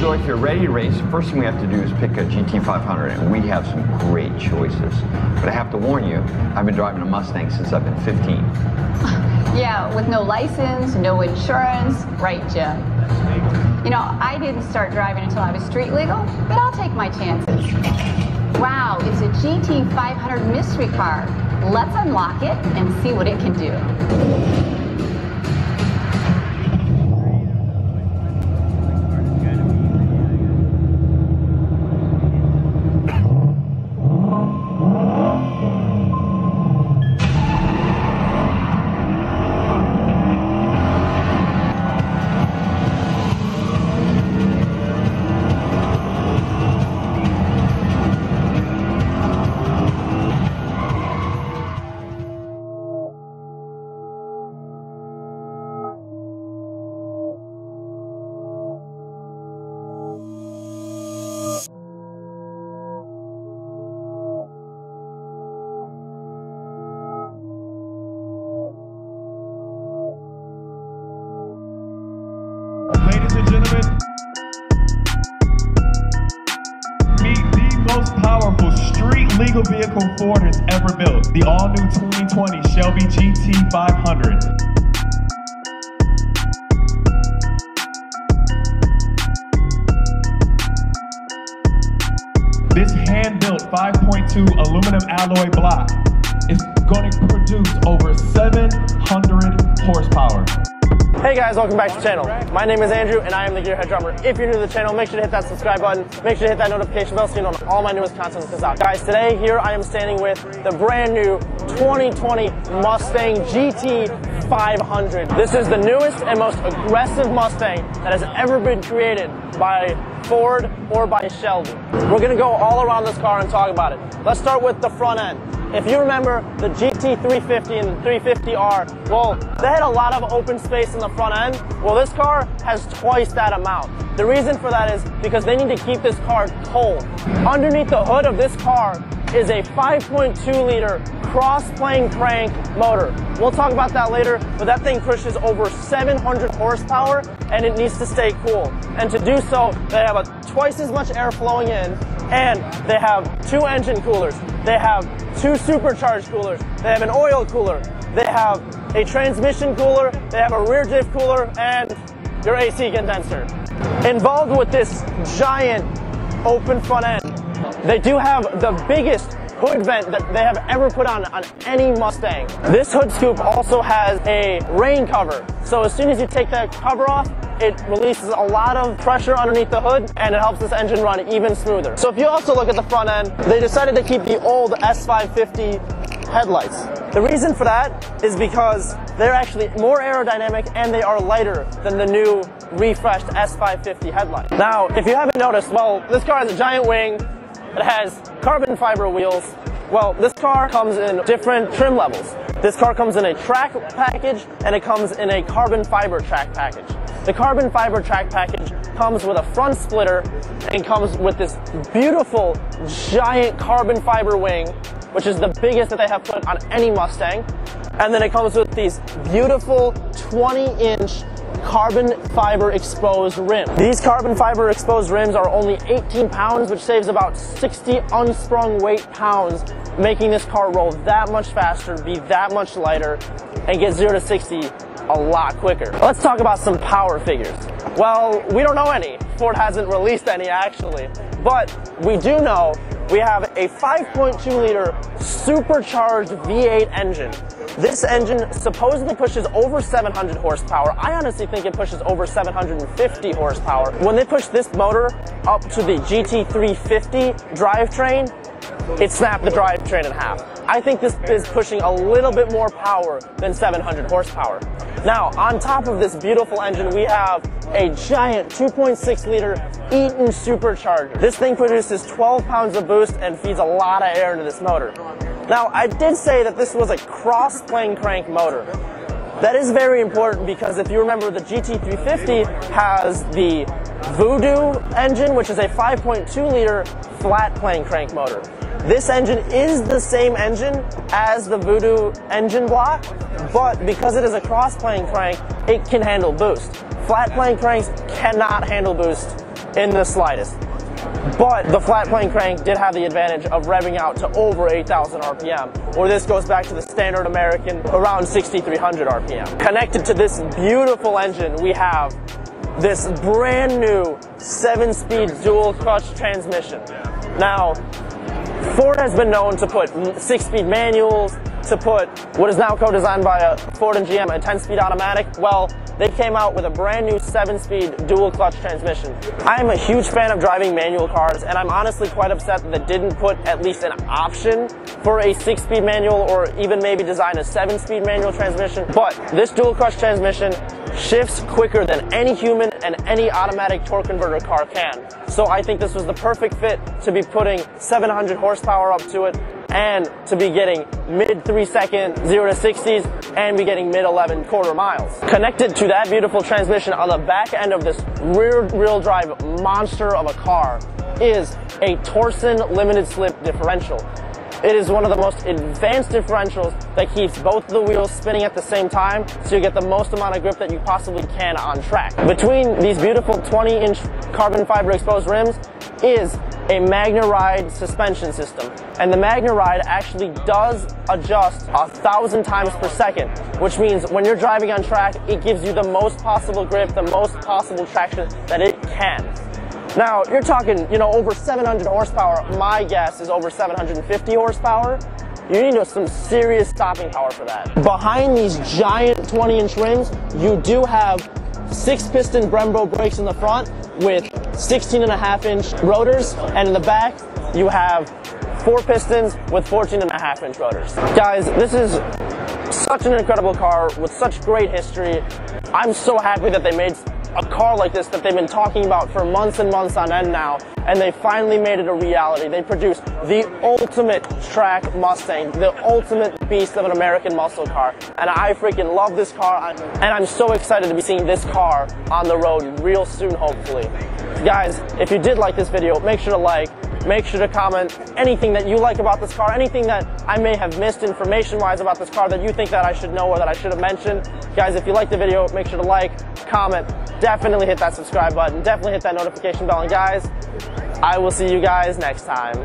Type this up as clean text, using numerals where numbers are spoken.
So if you're ready to race, the first thing we have to do is pick a GT500, and we have some great choices. But I have to warn you, I've been driving a Mustang since I've been 15. Yeah, with no license, no insurance, right, Jim? You know, I didn't start driving until I was street legal, but I'll take my chances. Wow, it's a GT500 mystery car. Let's unlock it and see what it can do. Ladies and gentlemen, meet the most powerful street legal vehicle Ford has ever built, the all-new 2020 Shelby GT500. This hand-built 5.2 aluminum alloy block is going to produce over 700 horsepower. Hey guys, welcome back to the channel. My name is Andrew and I am the Gearhead Drummer. If you're new to the channel, make sure to hit that subscribe button, make sure to hit that notification bell so you know when all my newest content comes out. Guys, today here I am standing with the brand new 2020 Mustang GT500. This is the newest and most aggressive Mustang that has ever been created by Ford or by Shelby. We're gonna go all around this car and talk about it. Let's start with the front end. If you remember the GT350 and the 350R, well, they had a lot of open space in the front end. Well, this car has twice that amount. The reason for that is because they need to keep this car cold. Underneath the hood of this car is a 5.2 liter cross-plane crank motor. We'll talk about that later, but that thing pushes over 700 horsepower and it needs to stay cool. And to do so, they have twice as much air flowing in, and they have 2 engine coolers. They have 2 supercharged coolers. They have an oil cooler. They have a transmission cooler. They have a rear diff cooler and your AC condenser. Involved with this giant open front end, they do have the biggest hood vent that they have ever put on any Mustang. This hood scoop also has a rain cover. So as soon as you take that cover off, it releases a lot of pressure underneath the hood and it helps this engine run even smoother. So if you also look at the front end, they decided to keep the old S550 headlights. The reason for that is because they're actually more aerodynamic and they are lighter than the new refreshed S550 headlight. Now, if you haven't noticed, well, this car has a giant wing. It has carbon fiber wheels. Well, this car comes in different trim levels. This car comes in a track package and it comes in a carbon fiber track package. The carbon fiber track package comes with a front splitter and comes with this beautiful giant carbon fiber wing, which is the biggest that they have put on any Mustang. And then it comes with these beautiful 20-inch carbon fiber exposed rims. These carbon fiber exposed rims are only 18 pounds, which saves about 60 unsprung weight pounds, making this car roll that much faster, be that much lighter, and get 0 to 60 a lot quicker. Let's talk about some power figures. Well, we don't know any. Ford hasn't released any actually, but we do know we have a 5.2 liter supercharged V8 engine. This engine supposedly pushes over 700 horsepower. I honestly think it pushes over 750 horsepower. When they push this motor up to the GT350 drivetrain, it snapped the drivetrain in half. I think this is pushing a little bit more power than 700 horsepower. Now, on top of this beautiful engine, we have a giant 2.6 liter Eaton supercharger. This thing produces 12 pounds of boost and feeds a lot of air into this motor. Now, I did say that this was a cross-plane crank motor. That is very important because if you remember, the GT350 has the Voodoo engine, which is a 5.2 liter flat plane crank motor. This engine is the same engine as the Voodoo engine block, but because it is a cross plane crank, it can handle boost. Flat plane cranks cannot handle boost in the slightest. But the flat plane crank did have the advantage of revving out to over 8,000 RPM, where this goes back to the standard American around 6,300 RPM. Connected to this beautiful engine, we have this brand new 7-speed dual clutch transmission. Now, Ford has been known to put 6-speed manuals, to put what is now co-designed by Ford and GM, a 10-speed automatic. Well, they came out with a brand new 7-speed dual clutch transmission. I'm a huge fan of driving manual cars, and I'm honestly quite upset that they didn't put at least an option for a 6-speed manual, or even maybe design a 7-speed manual transmission. But this dual clutch transmission shifts quicker than any human and any automatic torque converter car can. So I think this was the perfect fit to be putting 700 horsepower up to it, and to be getting mid 3-second 0 to 60s, and be getting mid 11 quarter miles. Connected to that beautiful transmission on the back end of this rear-wheel drive monster of a car is a Torsen limited slip differential. It is one of the most advanced differentials that keeps both the wheels spinning at the same time, so you get the most amount of grip that you possibly can on track. Between these beautiful 20-inch carbon fiber exposed rims is a MagnaRide suspension system. And the MagnaRide actually does adjust 1,000 times per second, which means when you're driving on track, it gives you the most possible grip, the most possible traction that it can. Now, you're talking, over 700 horsepower. My guess is over 750 horsepower. You need some serious stopping power for that. Behind these giant 20-inch rims, you do have 6-piston Brembo brakes in the front with 16.5-inch rotors, and in the back, you have 4 pistons with 14.5-inch rotors. Guys, this is such an incredible car with such great history. I'm so happy that they made a car like this that they've been talking about for months and months on end now, and they finally made it a reality. They produced the ultimate track Mustang, the ultimate beast of an American muscle car, and I freaking love this car, and I'm so excited to be seeing this car on the road real soon, hopefully. Guys, if you did like this video, make sure to like, make sure to comment anything that you like about this car, anything that I may have missed information-wise about this car that you think that I should know or that I should have mentioned. Guys, if you like the video, make sure to like, comment, definitely hit that subscribe button, definitely hit that notification bell, and guys, I will see you guys next time.